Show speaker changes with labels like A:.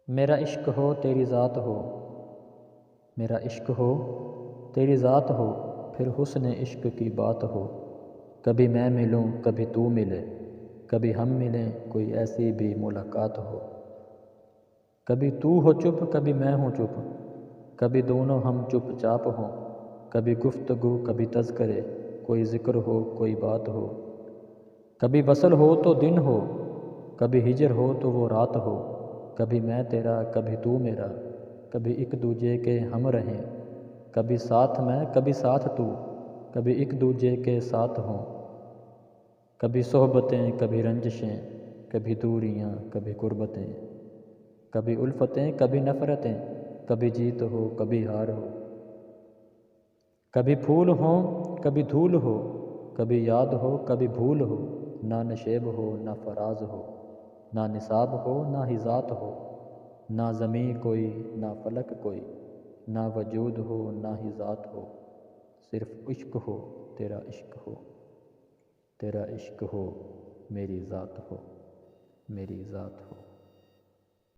A: میرا عشق ہو تیری ذات ہو، میرا عشق ہو تیری ذات ہو، پھر حسن عشق کی بات ہو۔ کبھی میں ملوں کبھی تو ملے، کبھی ہم ملیں کوئی ایسی بھی ملاقات ہو۔ کبھی تو ہو چپ کبھی میں ہوں چپ، کبھی دونوں ہم چپ چاپ ہوں۔ کبھی گفتگو کبھی تذکرے، کوئی ذکر ہو کوئی بات ہو۔ کبھی وصل ہو تو دن ہو، کبھی ہجر ہو تو وہ رات ہو۔ کبھی میں تیرا کبھی تو میرا، کبھی ایک دوجے کے ہم رہیں۔ کبھی ساتھ میں کبھی ساتھ تو، کبھی ایک دوجے کے ساتھ ہوں۔ کبھی صحبتیں کبھی رنجشیں، کبھی دوریاں کبھی قربتیں۔ کبھی الفتیں کبھی نفرتیں، کبھی جیت ہو کبھی ہار ہو۔ کبھی پھول ہوں کبھی دھول ہو، کبھی یاد ہو کبھی بھول ہو۔ نہ نشیب ہو نہ فراز ہو، نہ نصاب ہو نہ ہی ذات ہو۔ نہ زمیں کوئی نہ فلک کوئی، نہ وجود ہو نہ ہی ذات ہو۔ صرف عشق ہو تیرا عشق ہو، تیرا عشق ہو میری ذات ہو، میری ذات ہو۔